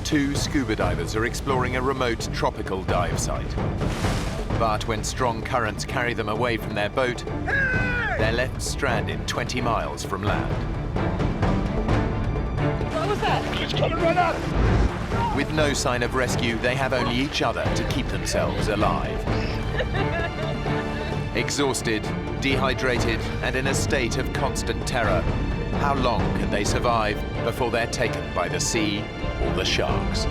Two scuba divers are exploring a remote tropical dive site. But when strong currents carry them away from their boat, they're left stranded 20 miles from land. What was that? It's coming right up! With no sign of rescue, they have only each other to keep themselves alive. Exhausted, dehydrated, and in a state of constant terror, how long can they survive before they're taken by the sea or the sharks?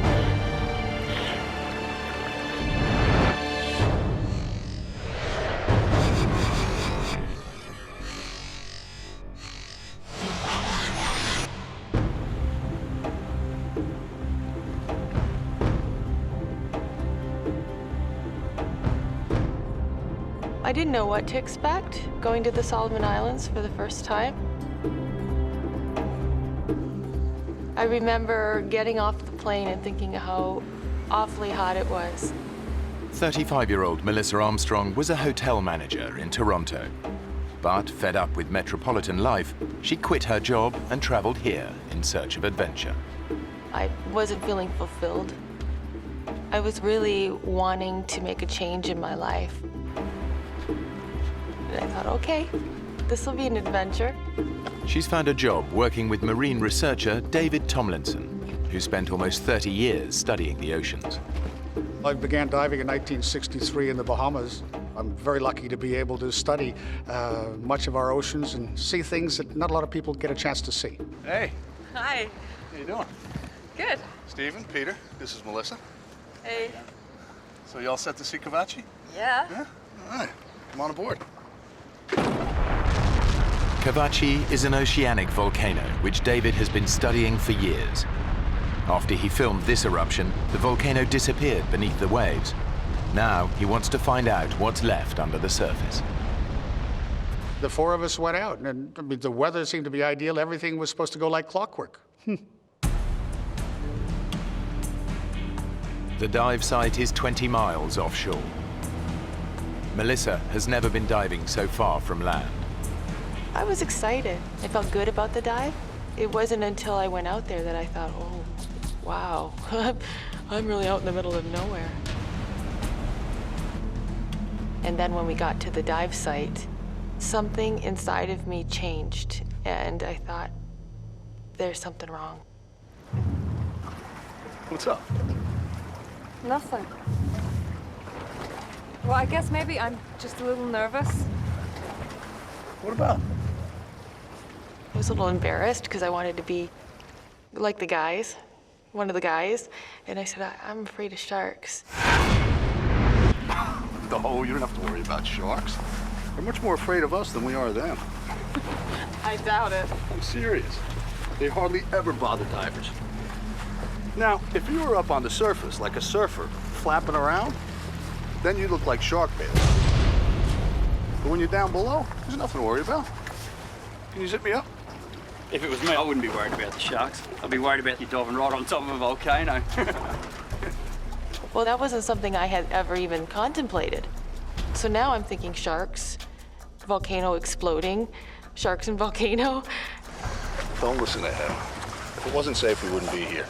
I didn't know what to expect going to the Solomon Islands for the first time. I remember getting off the plane and thinking how awfully hot it was. 35-year-old Melissa Armstrong was a hotel manager in Toronto. But fed up with metropolitan life, she quit her job and traveled here in search of adventure. I wasn't feeling fulfilled. I was really wanting to make a change in my life. And I thought, okay, this will be an adventure. She's found a job working with marine researcher David Tomlinson, who spent almost 30 years studying the oceans. I began diving in 1963 in the Bahamas. I'm very lucky to be able to study much of our oceans and see things that not a lot of people get a chance to see. Hey, Hi. how you doing? Good. Stephen, Peter, this is Melissa. Hey. So you all set to see Cavachi? Yeah. Yeah? All right, come on aboard. Cavachi is an oceanic volcano which David has been studying for years. After he filmed this eruption, the volcano disappeared beneath the waves. Now he wants to find out what's left under the surface. The four of us went out, and I mean, the weather seemed to be ideal. Everything was supposed to go like clockwork. The dive site is 20 miles offshore. Melissa has never been diving so far from land. I was excited. I felt good about the dive. It wasn't until I went out there that I thought, oh, wow, I'm really out in the middle of nowhere. And then when we got to the dive site, something inside of me changed, and I thought, there's something wrong. What's up? Nothing. Well, I guess maybe I'm just a little nervous. What about? I was a little embarrassed because I wanted to be like the guys, one of the guys, and I said, I'm afraid of sharks. No, you don't have to worry about sharks. They're much more afraid of us than we are of them. I doubt it. I'm serious. They hardly ever bother divers. Now, if you were up on the surface like a surfer, flapping around, then you look like shark bait. But when you're down below, there's nothing to worry about. Can you zip me up? If it was me, I wouldn't be worried about the sharks. I'd be worried about you diving right on top of a volcano. Well, that wasn't something I had ever even contemplated. So now I'm thinking sharks, volcano exploding, sharks and volcano. Don't listen to him. If it wasn't safe, we wouldn't be here.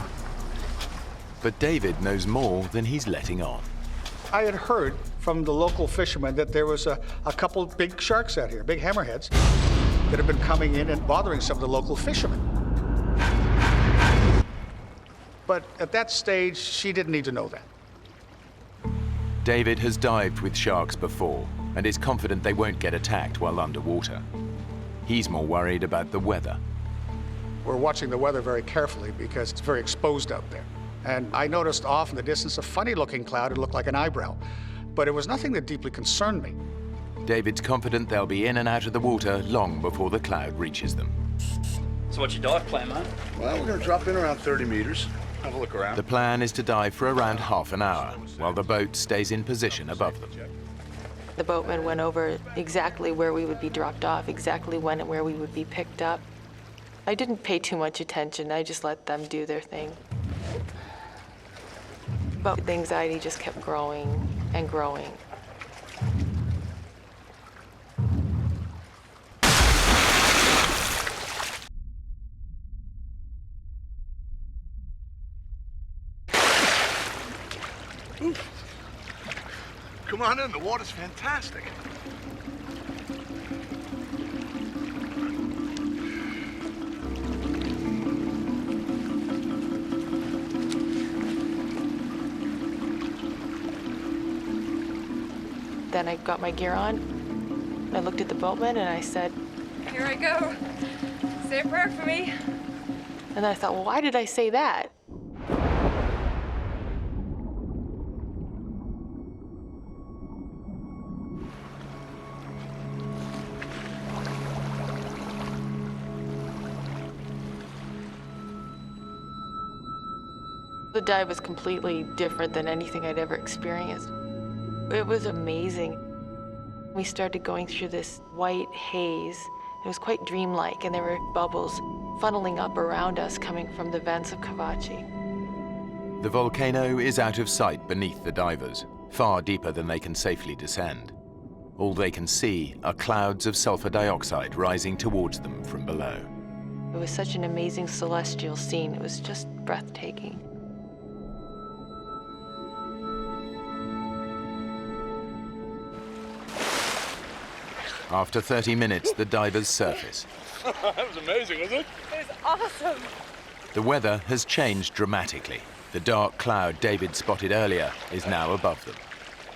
But David knows more than he's letting on. I had heard from the local fishermen that there was a couple big sharks out here, big hammerheads, that have been coming in and bothering some of the local fishermen. But at that stage, she didn't need to know that. David has dived with sharks before and is confident they won't get attacked while underwater. He's more worried about the weather. We're watching the weather very carefully because it's very exposed out there. And I noticed off in the distance a funny-looking cloud. It looked like an eyebrow, but it was nothing that deeply concerned me. David's confident they'll be in and out of the water long before the cloud reaches them. So what's your dive plan, mate? Well, we're gonna drop in around 30 meters, have a look around. The plan is to dive for around half an hour while the boat stays in position above them. The boatman went over exactly where we would be dropped off, exactly when and where we would be picked up. I didn't pay too much attention. I just let them do their thing. But the anxiety just kept growing and growing. Come on in, the water's fantastic. Then I got my gear on. I looked at the boatman and I said, Here I go. Say a prayer for me. and I thought, well, why did I say that? The dive was completely different than anything I'd ever experienced. It was amazing. We started going through this white haze. It was quite dreamlike, and there were bubbles funneling up around us coming from the vents of Kavachi. The volcano is out of sight beneath the divers, far deeper than they can safely descend. All they can see are clouds of sulfur dioxide rising towards them from below. It was such an amazing celestial scene. It was just breathtaking. After 30 minutes, the divers surface. That was amazing, wasn't it? It was awesome. The weather has changed dramatically. The dark cloud David spotted earlier is now above them.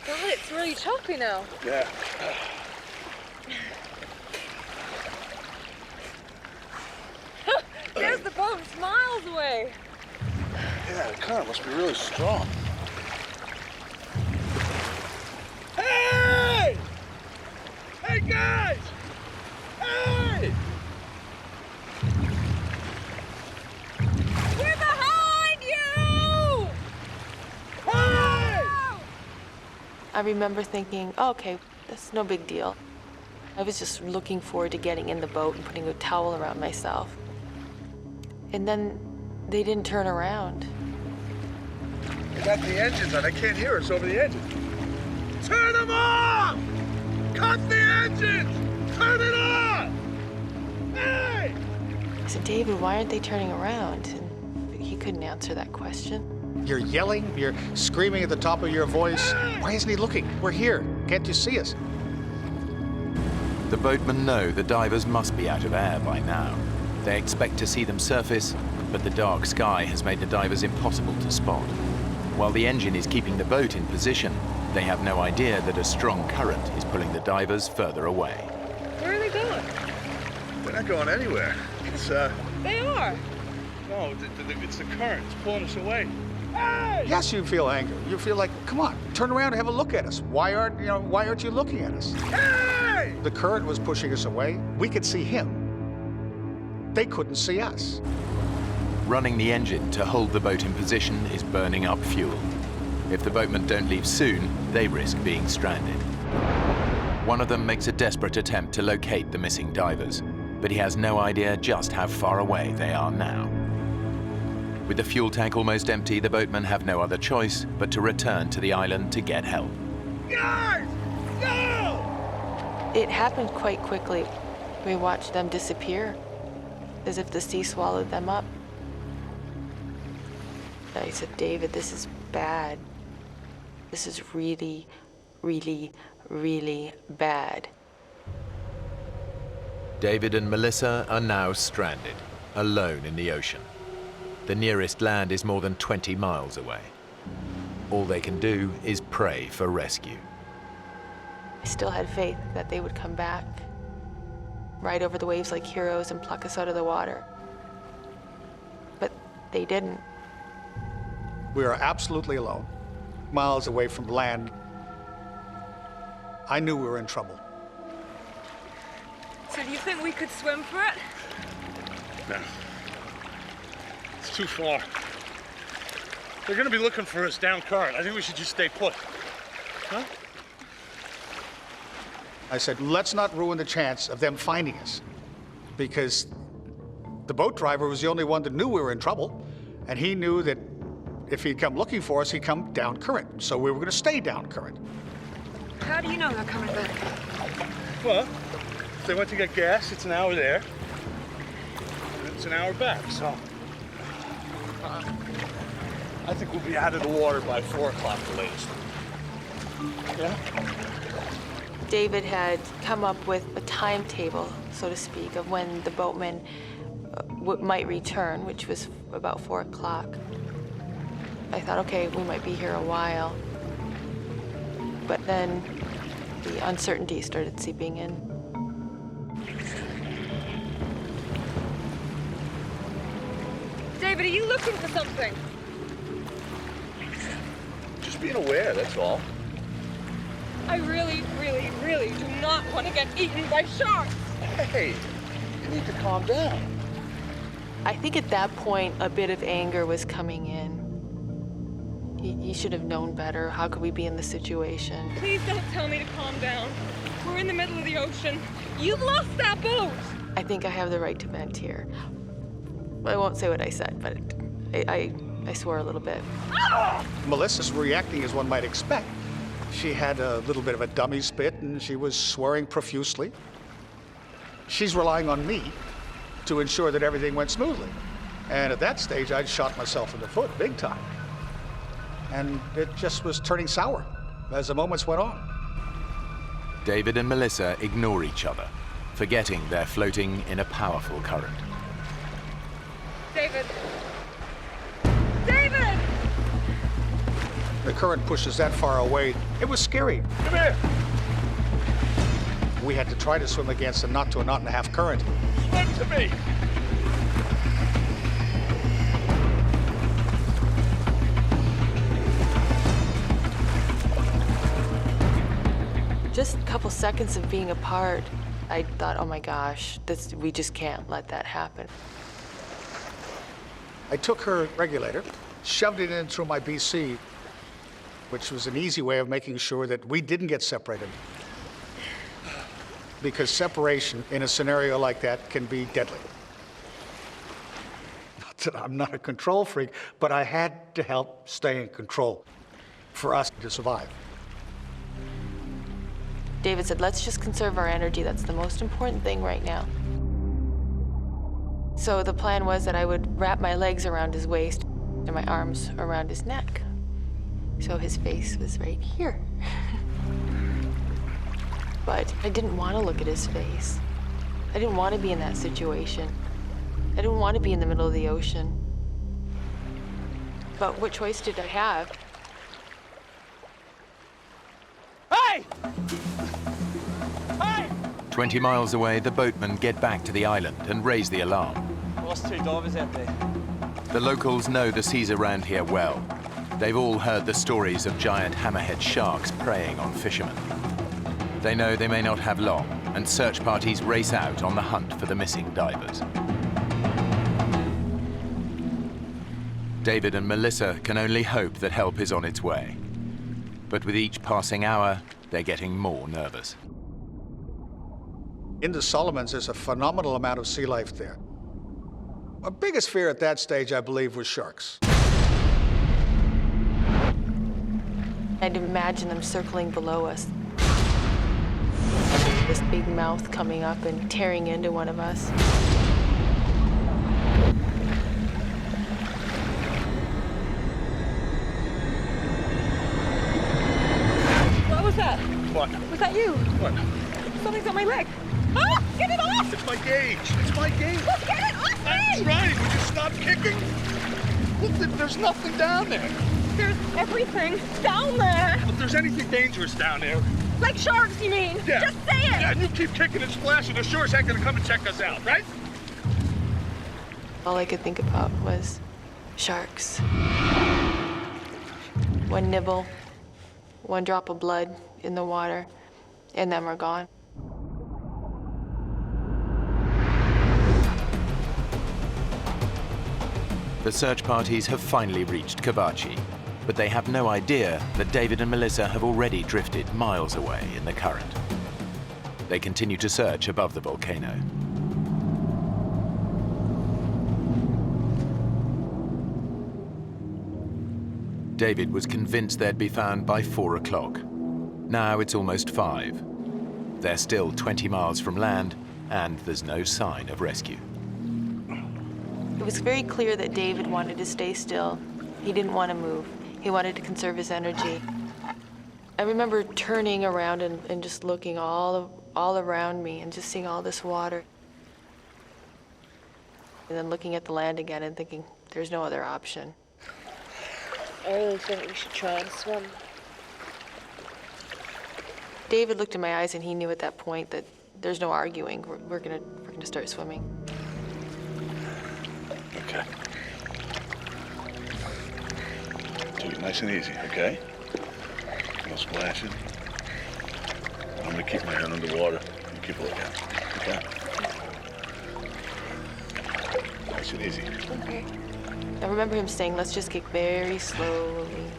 God, it's really choppy now. Yeah. There's the boat, it's miles away. Yeah, the current must be really strong. Hey! Hey, guys! Hey! We're behind you! Hey! I remember thinking, oh, okay, that's no big deal. I was just looking forward to getting in the boat and putting a towel around myself. And then they didn't turn around. They got the engines on. I can't hear us over the engines. Turn them off! Cut the engines! Turn it off! Hey! I said, David, why aren't they turning around? And he couldn't answer that question. You're yelling, you're screaming at the top of your voice. Why isn't he looking? We're here. Can't you see us? The boatmen know the divers must be out of air by now. They expect to see them surface, but the dark sky has made the divers impossible to spot. While the engine is keeping the boat in position, they have no idea that a strong current is pulling the divers further away. Where are they going? They're not going anywhere. It's, They are. no, it's the current. It's pulling us away. Hey! Yes, you feel anger. You feel like, come on, turn around and have a look at us. Why aren't you looking at us? Hey! The current was pushing us away. We could see him. They couldn't see us. Running the engine to hold the boat in position is burning up fuel. If the boatmen don't leave soon, they risk being stranded. One of them makes a desperate attempt to locate the missing divers, but he has no idea just how far away they are now. With the fuel tank almost empty, the boatmen have no other choice but to return to the island to get help. Guys! Go! It happened quite quickly. We watched them disappear, as if the sea swallowed them up. I said, David, this is bad. This is really, really, really bad. David and Melissa are now stranded, alone in the ocean. The nearest land is more than 20 miles away. All they can do is pray for rescue. I still had faith that they would come back, ride over the waves like heroes and pluck us out of the water. But they didn't. We are absolutely alone, miles away from land. I knew we were in trouble. So do you think we could swim for it? No. It's too far. They're gonna be looking for us down current. I think we should just stay put. Huh? I said, let's not ruin the chance of them finding us, because the boat driver was the only one that knew we were in trouble, and he knew that if he'd come looking for us, he'd come down current. So we were going to stay down current. How do you know they're coming back? Well, if they went to get gas, it's an hour there. And it's an hour back, so. I think we'll be out of the water by 4 o'clock the latest. Yeah? David had come up with a timetable, so to speak, of when the boatman might return, which was about 4 o'clock. I thought, okay, we might be here a while. But then the uncertainty started seeping in. David, are you looking for something? Just being aware, that's all. I really, really, really do not want to get eaten by sharks. Hey, you need to calm down. I think at that point, a bit of anger was coming in. He should have known better. How could we be in this situation? Please don't tell me to calm down. We're in the middle of the ocean. You've lost that boat. I think I have the right to vent here. I won't say what I said, but I swore a little bit. Melissa's reacting as one might expect. She had a little bit of a dummy spit, and she was swearing profusely. She's relying on me to ensure that everything went smoothly. And at that stage, I'd shot myself in the foot, big time. And it just was turning sour as the moments went on. David and Melissa ignore each other, forgetting they're floating in a powerful current. David! David! The current pushes that far away. It was scary. Come here. We had to try to swim against a knot to a knot and a half current. Swim to me. Just a couple seconds of being apart, I thought, oh my gosh, we just can't let that happen. I took her regulator, shoved it in through my BC, which was an easy way of making sure that we didn't get separated. Because separation in a scenario like that can be deadly. Not that I'm not a control freak, but I had to help stay in control for us to survive. David said, let's just conserve our energy. That's the most important thing right now. So the plan was that I would wrap my legs around his waist and my arms around his neck. So his face was right here. But I didn't want to look at his face. I didn't want to be in that situation. I didn't want to be in the middle of the ocean. But what choice did I have? Hey! Hey! 20 miles away, the boatmen get back to the island and raise the alarm. Lost 2 divers out there. The locals know the seas around here well. They've all heard the stories of giant hammerhead sharks preying on fishermen. They know they may not have long, and search parties race out on the hunt for the missing divers. David and Melissa can only hope that help is on its way. But with each passing hour, they're getting more nervous. In the Solomons, there's a phenomenal amount of sea life there. My biggest fear at that stage, I believe, was sharks. I'd imagine them circling below us. This big mouth coming up and tearing into one of us. What was that? What? Was that you? What? Something's on my leg. Ah! Get it off! It's my gauge. It's my gauge. Look, get it off I'm me! trying. Would you stop kicking? Look, there's nothing down there. There's everything down there. If there's anything dangerous down there. Like sharks, you mean? Yeah. Just say it! Yeah, and you keep kicking and splashing, the sharks ain't gonna come and check us out, right? All I could think about was sharks. One nibble, one drop of blood in the water, and then we're gone. The search parties have finally reached Kavachi, but they have no idea that David and Melissa have already drifted miles away in the current. They continue to search above the volcano. David was convinced they'd be found by 4 o'clock. Now it's almost 5. They're still 20 miles from land, and there's no sign of rescue. It was very clear that David wanted to stay still. He didn't want to move. He wanted to conserve his energy. I remember turning around and just looking all around me and just seeing all this water. And then looking at the land again and thinking, there's no other option. I really think we should try and swim. David looked in my eyes and he knew at that point that there's no arguing. We're gonna start swimming. Okay. Take it nice and easy, okay? No splashing. I'm gonna keep my hand underwater and keep looking. Okay? Nice and easy. Okay. I remember him saying, let's just get very slowly,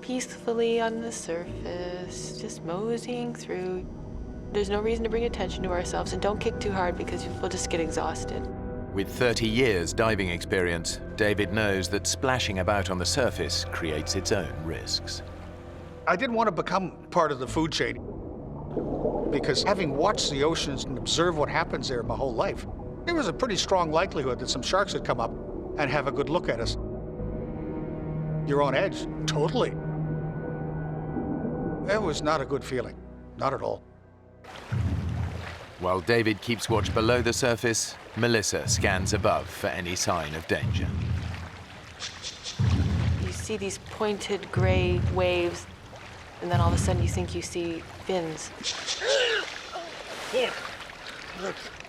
peacefully on the surface, just moseying through. There's no reason to bring attention to ourselves, and don't kick too hard because we'll just get exhausted. With 30 years diving experience, David knows that splashing about on the surface creates its own risks. I didn't want to become part of the food chain because having watched the oceans and observed what happens there my whole life, there was a pretty strong likelihood that some sharks would come up and have a good look at us. You're on edge, totally. It was not a good feeling, not at all. While David keeps watch below the surface, Melissa scans above for any sign of danger. You see these pointed gray waves, and then all of a sudden you think you see fins.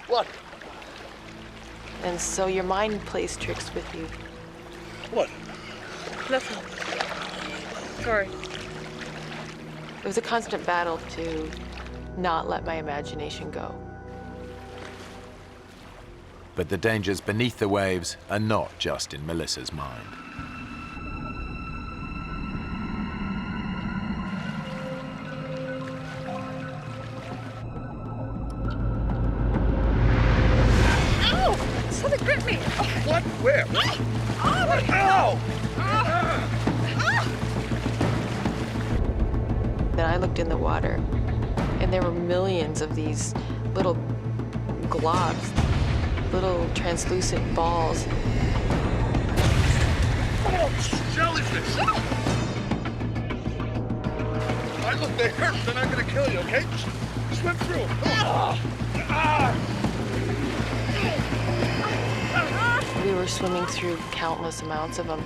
What? And so your mind plays tricks with you. What? Nothing. Sorry. It was a constant battle to not let my imagination go. But the dangers beneath the waves are not just in Melissa's mind. Ow! Something gripped me! What? Where? What? Ow! Then I looked in the water, and there were millions of these little globs, little translucent balls. Oh, jellyfish! I look, they hurt. They're not gonna kill you, okay? Swim through them. We were swimming through countless amounts of them.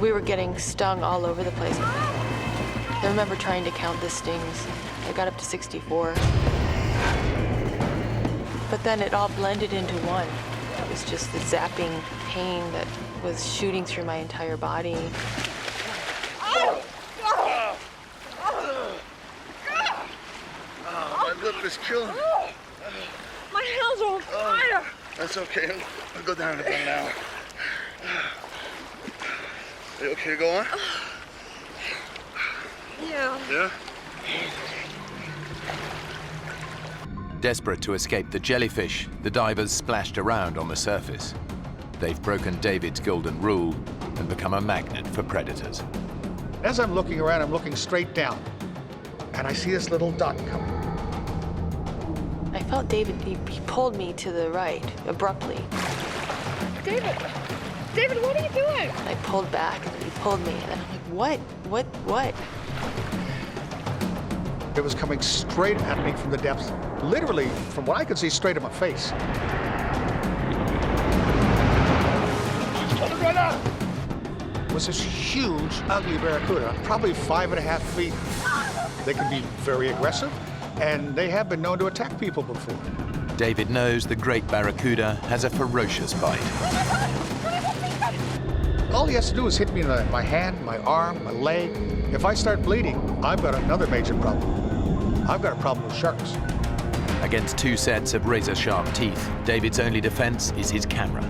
We were getting stung all over the place. I remember trying to count the stings. I got up to 64. But then it all blended into one. It was just the zapping pain that was shooting through my entire body. Oh, my lip is killing me. My hands are on fire! That's okay. I'll go down in about an hour. Are you okay to go on? Yeah. Yeah? Desperate to escape the jellyfish, the divers splashed around on the surface. They've broken David's golden rule and become a magnet for predators. As I'm looking around, I'm looking straight down, and I see this little dot coming. I felt David, he pulled me to the right, abruptly. David! David, what are you doing? And I pulled back, and he pulled me, and I'm like, what? It was coming straight at me from the depths, literally, from what I could see, straight at my face. It was this huge, ugly barracuda, probably 5.5 feet. They can be very aggressive, and they have been known to attack people before. David knows the great barracuda has a ferocious bite. All he has to do is hit me in my hand, my arm, my leg. If I start bleeding, I've got another major problem. I've got a problem with sharks. Against two sets of razor-sharp teeth, David's only defense is his camera.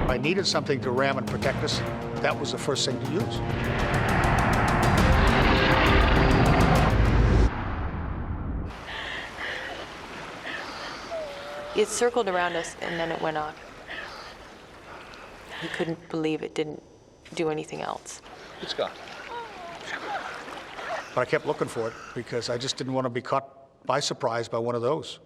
I needed something to ram and protect us. That was the first thing to use. It circled around us, and then it went off. He couldn't believe it didn't do anything else. It's gone. But I kept looking for it because I just didn't want to be caught by surprise by one of those.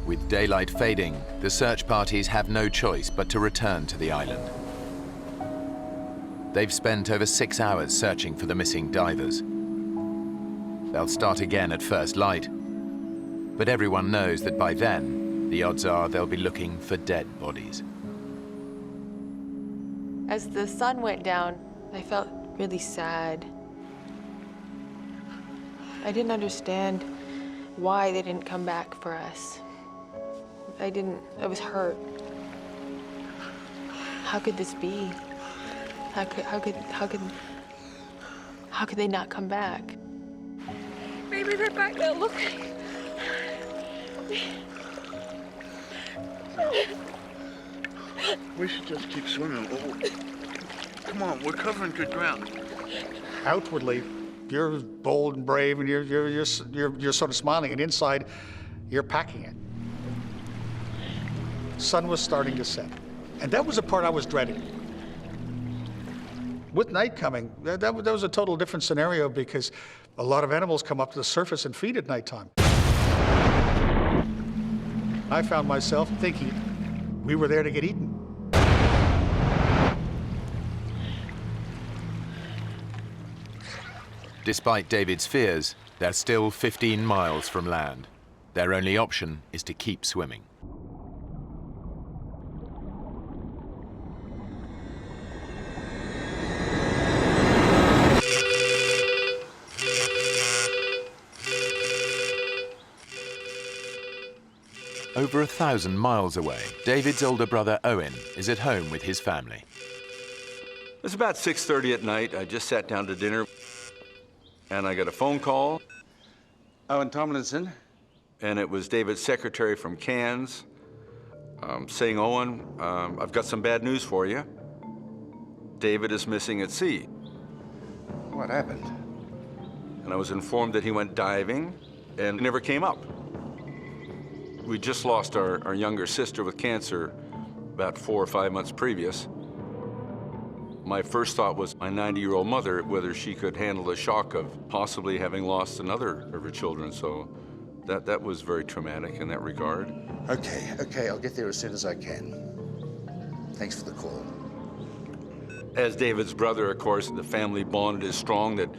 With daylight fading, the search parties have no choice but to return to the island. They've spent over 6 hours searching for the missing divers. They'll start again at first light, but everyone knows that by then, the odds are they'll be looking for dead bodies. As the sun went down, I felt really sad. I didn't understand why they didn't come back for us. I was hurt. How could this be? How could they not come back? Maybe they're back there, look. We should just keep swimming. Oh, come on, we're covering good ground. Outwardly, you're bold and brave, and you're sort of smiling, and inside, you're packing it. Sun was starting to set, and that was the part I was dreading. With night coming, that was a total different scenario, because a lot of animals come up to the surface and feed at nighttime. I found myself thinking we were there to get eaten. Despite David's fears, they're still 15 miles from land. Their only option is to keep swimming. Over 1,000 miles away, David's older brother Owen is at home with his family. It was about 6:30 at night. I just sat down to dinner, and I got a phone call. Owen Tomlinson. And it was David's secretary from Cairns saying, Owen, I've got some bad news for you. David is missing at sea. What happened? And I was informed that he went diving and never came up. We just lost our younger sister with cancer about 4 or 5 months previous. My first thought was my 90-year-old mother, whether she could handle the shock of possibly having lost another of her children. So that was very traumatic in that regard. Okay, I'll get there as soon as I can. Thanks for the call. As David's brother, of course, the family bond is strong that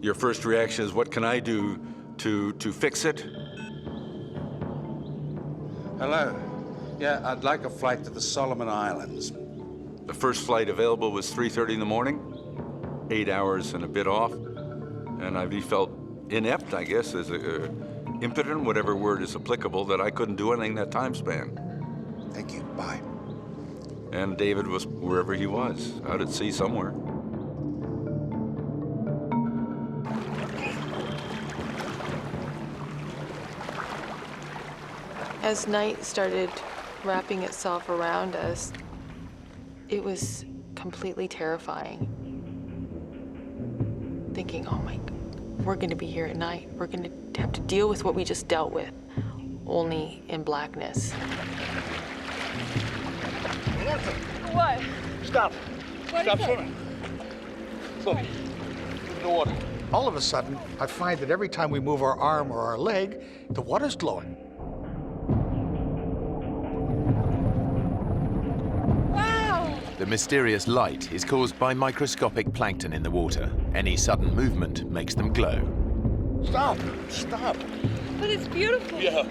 your first reaction is, what can I do to fix it? Hello. Yeah, I'd like a flight to the Solomon Islands. The first flight available was 3:30 in the morning, 8 hours and a bit off. And I felt inept, I guess, as impotent, whatever word is applicable, that I couldn't do anything that time span. Thank you, bye. And David was wherever he was, out at sea somewhere. As night started wrapping itself around us, it was completely terrifying. Thinking, oh my, we're gonna be here at night. We're gonna have to deal with what we just dealt with, only in blackness. What? Stop. What Stop is it? swimming. Look, in the water. All of a sudden, I find that every time we move our arm or our leg, the water's glowing. Wow! The mysterious light is caused by microscopic plankton in the water. Any sudden movement makes them glow. Stop. Stop. But it's beautiful. Yeah.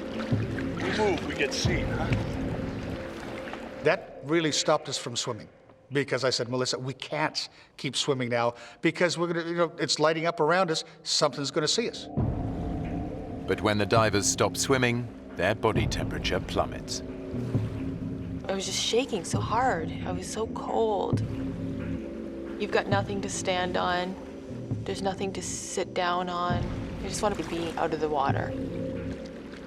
We move, we get seen, huh? That really stopped us from swimming, because I said, Melissa, we can't keep swimming now, because we're gonna, it's lighting up around us. Something's gonna see us. But when the divers stop swimming, their body temperature plummets. I was just shaking so hard. I was so cold. You've got nothing to stand on. There's nothing to sit down on. I just wanted to be out of the water.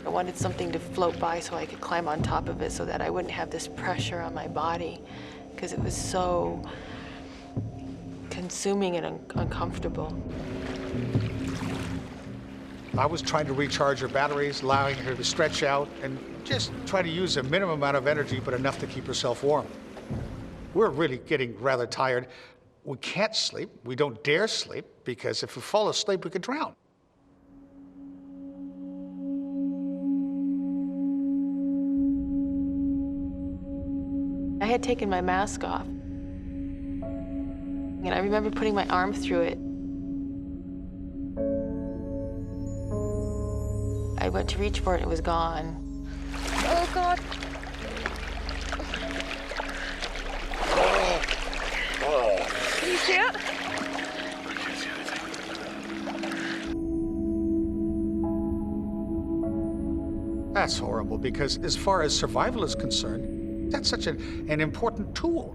I wanted something to float by so I could climb on top of it so that I wouldn't have this pressure on my body, because it was so consuming and uncomfortable. I was trying to recharge her batteries, allowing her to stretch out, and just try to use a minimum amount of energy, but enough to keep herself warm. We're really getting rather tired. We can't sleep. We don't dare sleep, because if we fall asleep, we could drown. I had taken my mask off. And I remember putting my arm through it. I went to reach for it and it was gone. Oh, God. Can you see it? That's horrible, because as far as survival is concerned, that's such an important tool.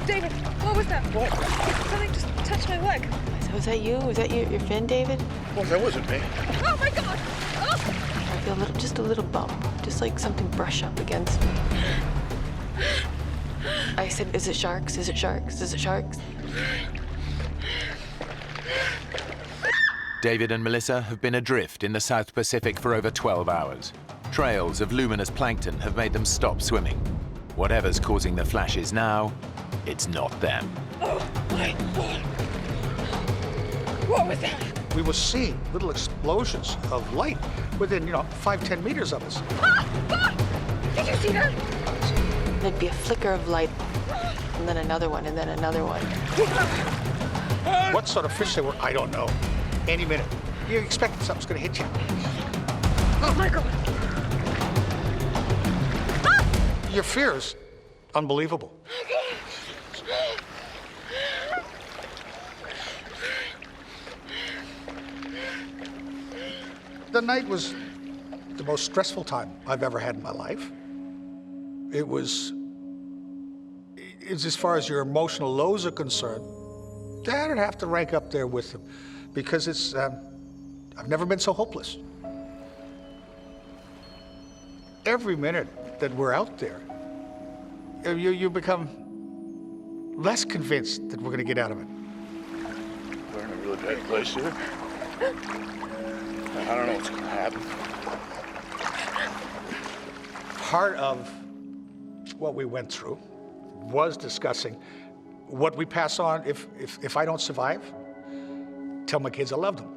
David, what was that? What? Something just touched my leg. So was that you? Was that your fin, David? Well, that wasn't me. Oh, my God! Oh! I feel just a little bump, just like something brush up against me. I said, is it sharks? Is it sharks? Is it sharks? David and Melissa have been adrift in the South Pacific for over 12 hours. Trails of luminous plankton have made them stop swimming. Whatever's causing the flashes now, it's not them. Oh, my God. What was that? We were seeing little explosions of light within, 5-10 meters of us. Ah! Ah! Did you see that? There'd be a flicker of light, and then another one, and then another one. What sort of fish they were, I don't know. Any minute. You expect something's gonna hit you. Oh, my God. Your fear's unbelievable. The night was the most stressful time I've ever had in my life. It's as far as your emotional lows are concerned, that'd have to rank up there with them, because I've never been so hopeless. Every minute that we're out there, you become less convinced that we're gonna get out of it. We're in a really bad place here. I don't know what's gonna happen. Part of what we went through was discussing what we pass on if I don't survive. Tell my kids I love them.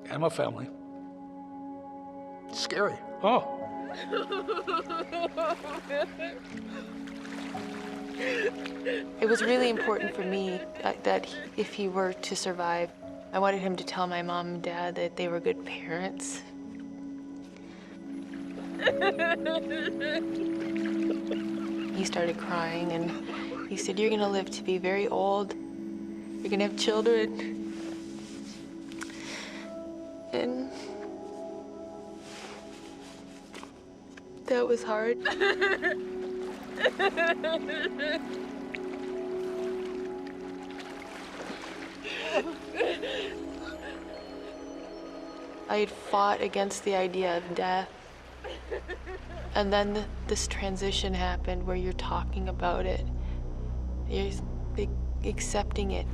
And my family. It's scary. Oh. It was really important for me that if he were to survive, I wanted him to tell my mom and dad that they were good parents. He started crying and he said, "You're gonna live to be very old. You're gonna have children." And that was hard. I had fought against the idea of death. And then this transition happened where you're talking about it. You're accepting it.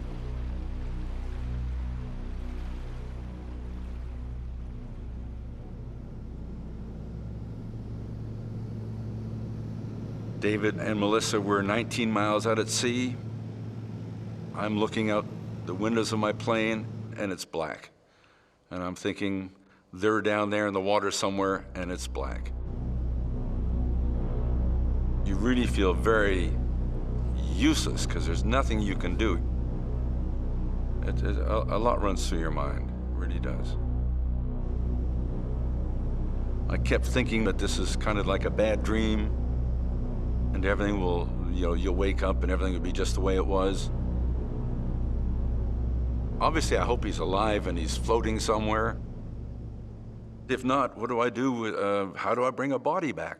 David and Melissa were 19 miles out at sea. I'm looking out the windows of my plane and it's black. And I'm thinking they're down there in the water somewhere and it's black. You really feel very useless because there's nothing you can do. A lot runs through your mind, it really does. I kept thinking that this is kind of like a bad dream and everything will, you'll wake up and everything will be just the way it was. Obviously, I hope he's alive and he's floating somewhere. If not, what do I do? How do I bring a body back?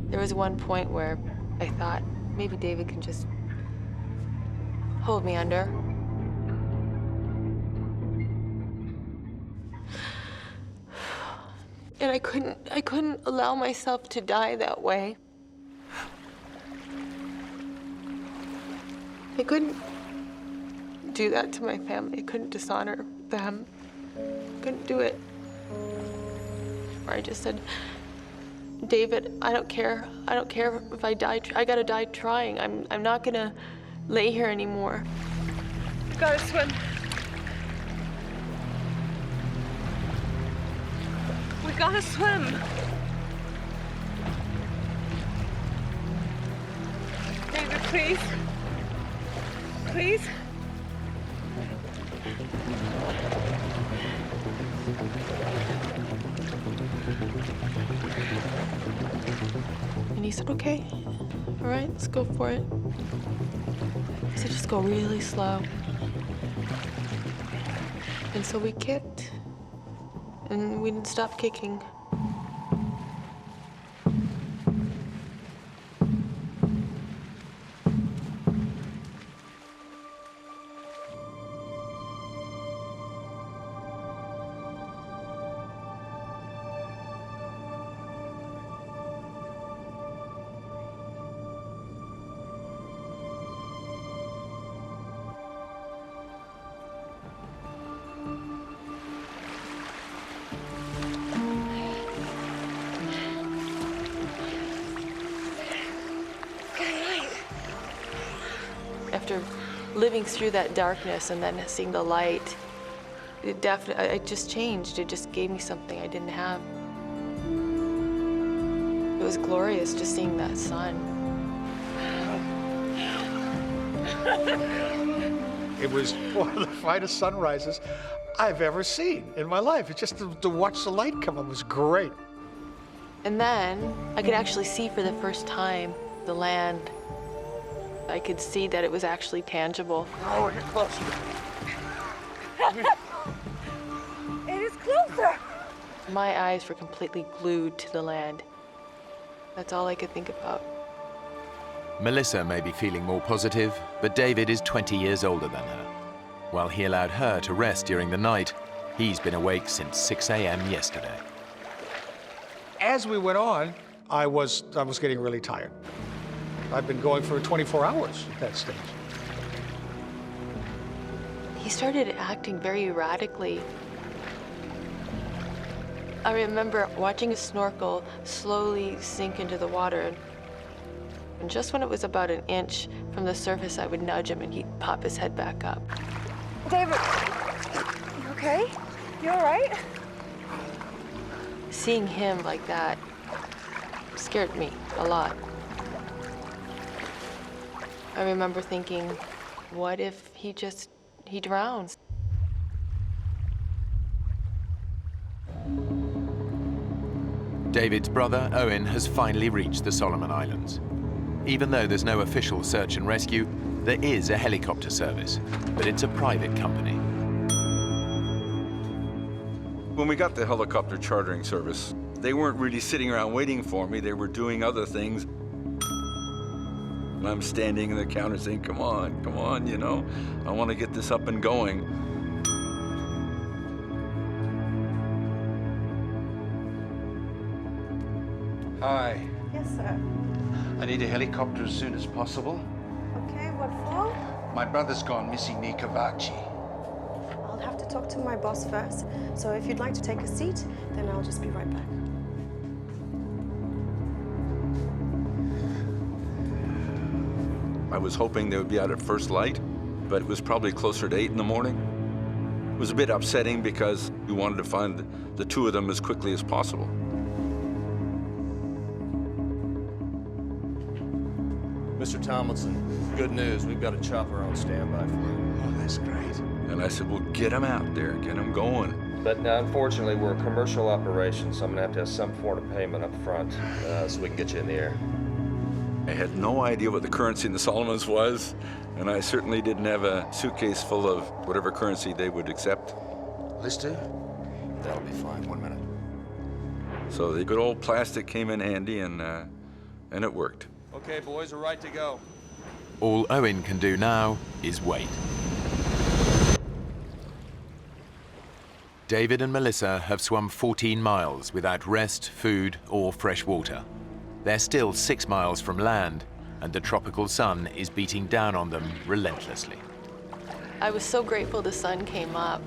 There was one point where I thought maybe David can just hold me under. And I couldn't allow myself to die that way. I couldn't do that to my family. I couldn't dishonor them. I couldn't do it. I just said, David, I don't care. I don't care if I die. I gotta die trying. I'm not gonna lay here anymore. Gotta swim. We gotta swim. David, please. Please. And he said, okay, all right, let's go for it. He said, just go really slow. And so we kicked, and we didn't stop kicking. After living through that darkness and then seeing the light, it just changed. It just gave me something I didn't have. It was glorious just seeing that sun. It was one of the finest sunrises I've ever seen in my life. It just to watch the light come up was great. And then I could actually see for the first time the land. I could see that it was actually tangible. Oh, we're getting closer. It is closer. My eyes were completely glued to the land. That's all I could think about. Melissa may be feeling more positive, but David is 20 years older than her. While he allowed her to rest during the night, he's been awake since 6 a.m. yesterday. As we went on, I was getting really tired. I've been going for 24 hours at that stage. He started acting very erratically. I remember watching a snorkel slowly sink into the water. And just when it was about an inch from the surface, I would nudge him and he'd pop his head back up. David, you okay? You all right? Seeing him like that scared me a lot. I remember thinking, what if he drowns? David's brother, Owen, has finally reached the Solomon Islands. Even though there's no official search and rescue, there is a helicopter service, but it's a private company. When we got the helicopter chartering service, they weren't really sitting around waiting for me. They were doing other things. And I'm standing in the counter saying, come on, you know, I want to get this up and going. Hi. Yes, sir. I need a helicopter as soon as possible. Okay, what for? My brother's gone missing near Kavachi. I'll have to talk to my boss first. So if you'd like to take a seat, then I'll just be right back. I was hoping they would be out at first light, but it was probably closer to 8 in the morning. It was a bit upsetting because we wanted to find the two of them as quickly as possible. Mr. Tomlinson, good news. We've got a chopper on standby for you. Oh, that's great. And I said, well, get them out there, get them going. But unfortunately, we're a commercial operation, so I'm gonna have some form of payment up front so we can get you in the air. I had no idea what the currency in the Solomons was, and I certainly didn't have a suitcase full of whatever currency they would accept. This do? That'll be fine. 1 minute. So the good old plastic came in handy, and it worked. Okay, boys, we're right to go. All Owen can do now is wait. David and Melissa have swum 14 miles without rest, food, or fresh water. They're still 6 miles from land, and the tropical sun is beating down on them relentlessly. I was so grateful the sun came up,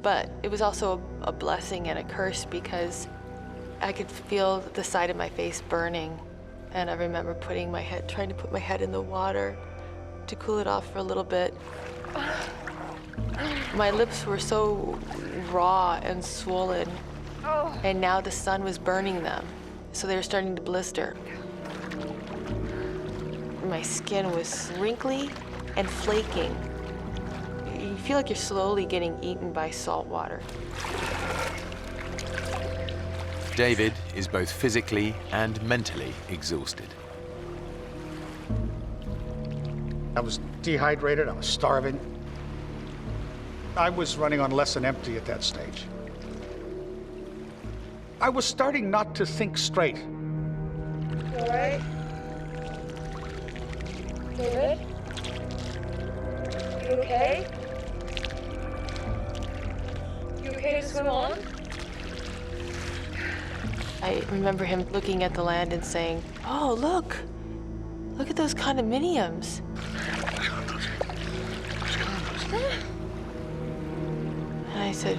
but it was also a blessing and a curse because I could feel the side of my face burning, and I remember trying to put my head in the water to cool it off for a little bit. My lips were so raw and swollen, and now the sun was burning them, so they were starting to blister. My skin was wrinkly and flaking. You feel like you're slowly getting eaten by salt water. David is both physically and mentally exhausted. I was dehydrated, I was starving. I was running on less than empty at that stage. I was starting not to think straight. All right. David? You okay? You okay to swim on? I remember him looking at the land and saying, "Oh, look at those condominiums." And I said,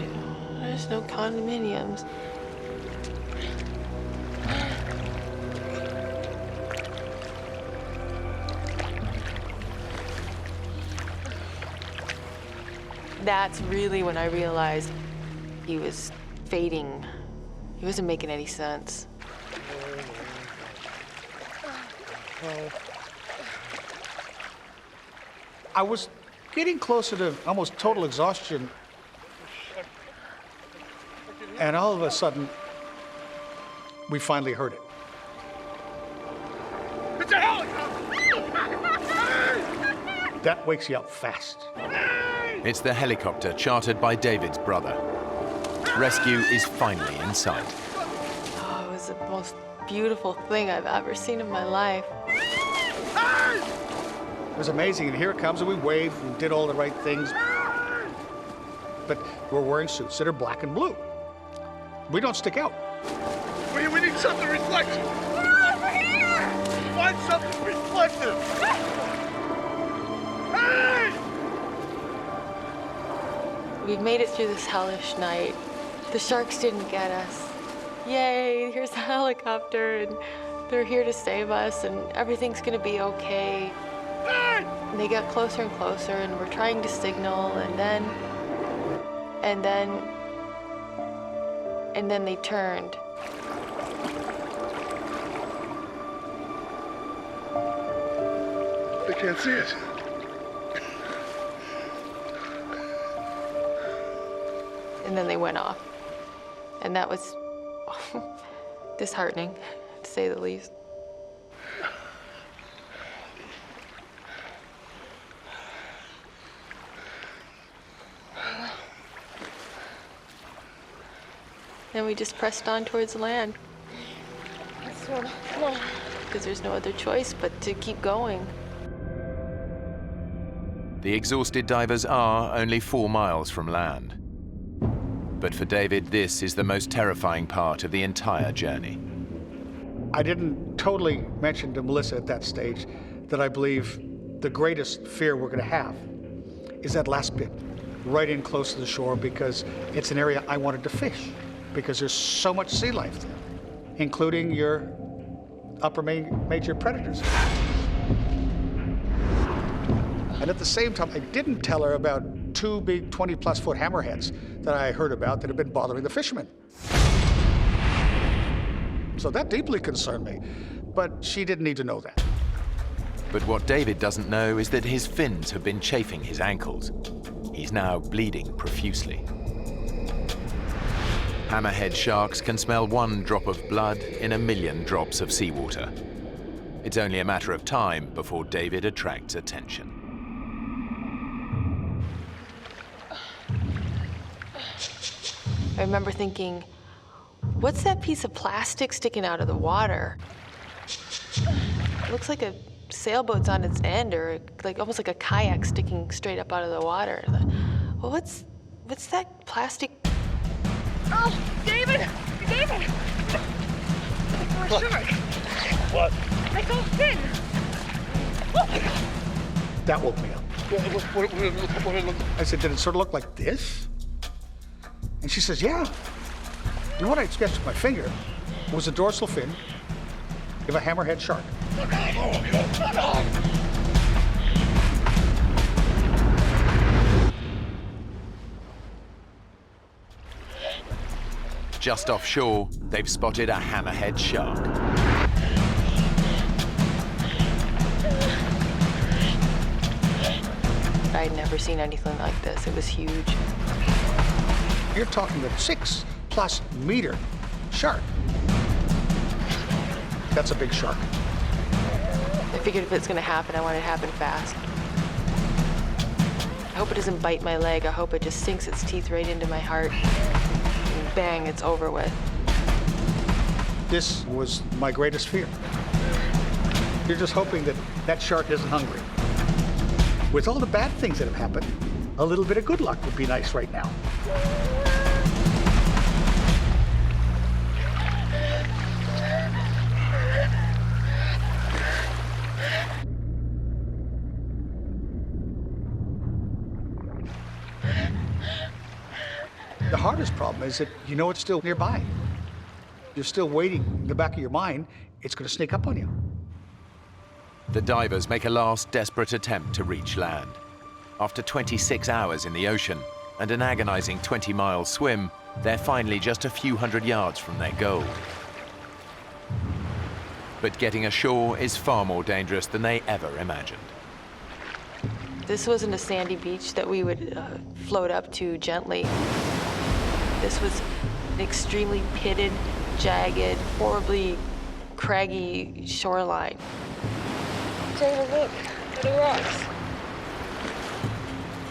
"There's no condominiums." That's really when I realized he was fading. He wasn't making any sense. I was getting closer to almost total exhaustion, and all of a sudden, we finally heard it. It's a helicopter! That wakes you up fast. It's the helicopter chartered by David's brother. Rescue is finally in sight. Oh, it was the most beautiful thing I've ever seen in my life. It was amazing, and here it comes, and we waved and did all the right things. But we're wearing suits that are black and blue. We don't stick out. We need something reflective. Over here! Find something reflective. Hey! We've made it through this hellish night. The sharks didn't get us. Yay, here's the helicopter, and they're here to save us, and everything's gonna be okay. And they got closer and closer, and we're trying to signal, and then they turned. They can't see us. And then they went off. And that was disheartening, to say the least. Then we just pressed on towards land. Let's swim. Come on. Because there's no other choice but to keep going. The exhausted divers are only 4 miles from land. But for David, this is the most terrifying part of the entire journey. I didn't totally mention to Melissa at that stage that I believe the greatest fear we're going to have is that last bit, right in close to the shore, because it's an area I wanted to fish, because there's so much sea life there, including your upper major predators. And at the same time, I didn't tell her about 2 big 20-plus foot hammerheads that I heard about that had been bothering the fishermen. So that deeply concerned me, but she didn't need to know that. But what David doesn't know is that his fins have been chafing his ankles. He's now bleeding profusely. Hammerhead sharks can smell 1 drop of blood in 1,000,000 drops of seawater. It's only a matter of time before David attracts attention. I remember thinking, what's that piece of plastic sticking out of the water? It looks like a sailboat's on its end, or like almost like a kayak sticking straight up out of the water. Well, What's that plastic? Oh, David! David! What? Shark. What? I saw fin. That woke me up. What? I said, did it sort of look like this? And she says, yeah. And what I sketched with my finger was a dorsal fin of a hammerhead shark. Just offshore, they've spotted a hammerhead shark. I'd never seen anything like this. It was huge. You're talking a 6+ meter shark. That's a big shark. I figured if it's gonna happen, I want it to happen fast. I hope it doesn't bite my leg. I hope it just sinks its teeth right into my heart. And bang, it's over with. This was my greatest fear. You're just hoping that that shark isn't hungry. With all the bad things that have happened, a little bit of good luck would be nice right now. The hardest problem is that you know it's still nearby. You're still waiting in the back of your mind, it's going to sneak up on you. The divers make a last desperate attempt to reach land. After 26 hours in the ocean and an agonizing 20-mile swim, they're finally just a few hundred yards from their goal. But getting ashore is far more dangerous than they ever imagined. This wasn't a sandy beach that we would float up to gently. This was an extremely pitted, jagged, horribly craggy shoreline. David, look at the rocks.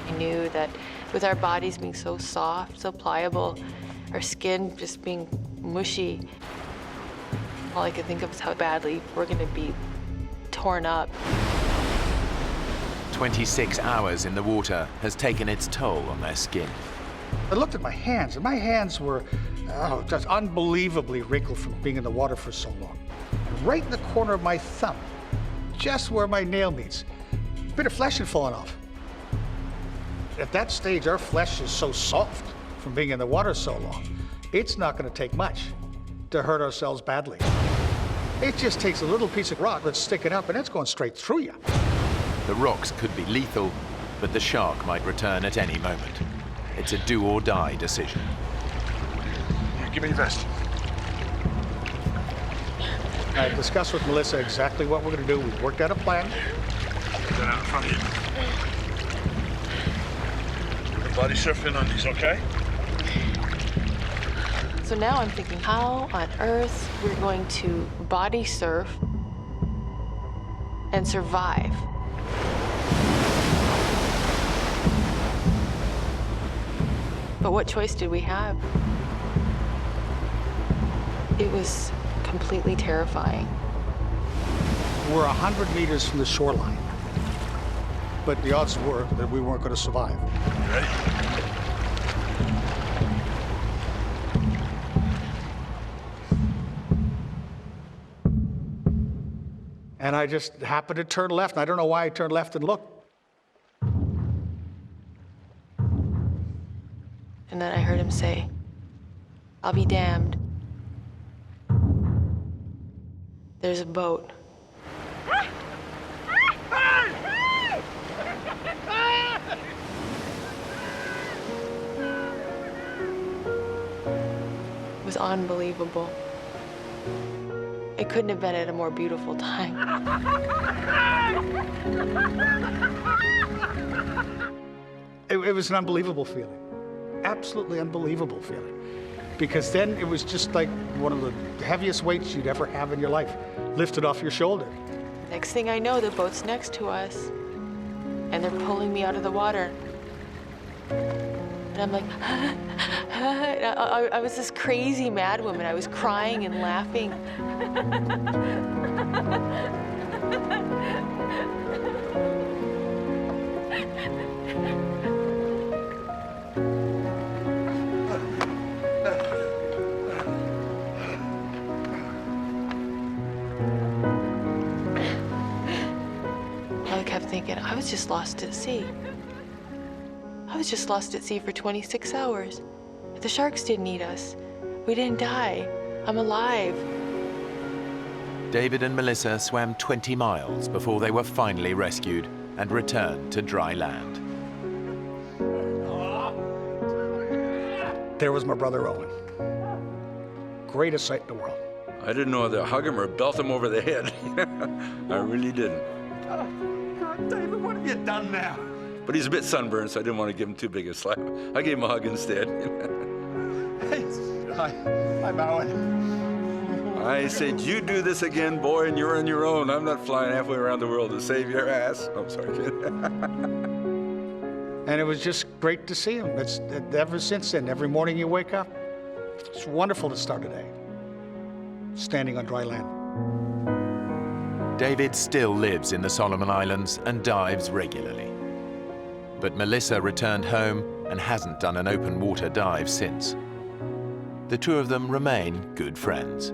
I knew that with our bodies being so soft, so pliable, our skin just being mushy, all I could think of is how badly we're gonna be torn up. 26 hours in the water has taken its toll on their skin. I looked at my hands, and my hands were just unbelievably wrinkled from being in the water for so long. And right in the corner of my thumb, just where my nail meets, a bit of flesh had fallen off. At that stage, our flesh is so soft from being in the water so long, it's not going to take much to hurt ourselves badly. It just takes a little piece of rock that's sticking up, and it's going straight through you. The rocks could be lethal, but the shark might return at any moment. It's a do-or-die decision. Give me your vest. I discussed with Melissa exactly what we're going to do. We've worked out a plan. Put that out in front of you. The body surfing on these, okay? So now I'm thinking, how on earth we're going to body surf and survive? But what choice did we have? It was completely terrifying. We're 100 meters from the shoreline, but the odds were that we weren't going to survive. You ready? And I just happened to turn left, and I don't know why I turned left and looked. And then I heard him say, "I'll be damned. There's a boat." It was unbelievable. It couldn't have been at a more beautiful time. It was an unbelievable feeling. Absolutely unbelievable feeling. Because then it was just like one of the heaviest weights you'd ever have in your life lifted off your shoulder. Next thing I know, the boat's next to us, and they're pulling me out of the water. And I'm like, I was this crazy mad woman. I was crying and laughing. was just lost at sea. I was just lost at sea for 26 hours. The sharks didn't eat us. We didn't die. I'm alive. David and Melissa swam 20 miles before they were finally rescued and returned to dry land. There was my brother Owen. Greatest sight in the world. I didn't know whether to hug him or belt him over the head. I really didn't. God, David, what have you done now? But he's a bit sunburned, so I didn't want to give him too big a slap. I gave him a hug instead. I'm Owen. I said, you do this again, boy, and you're on your own. I'm not flying halfway around the world to save your ass. I'm sorry, kid. And it was just great to see him. It's ever since then, every morning you wake up, it's wonderful to start a day, standing on dry land. David still lives in the Solomon Islands and dives regularly. But Melissa returned home and hasn't done an open water dive since. The two of them remain good friends.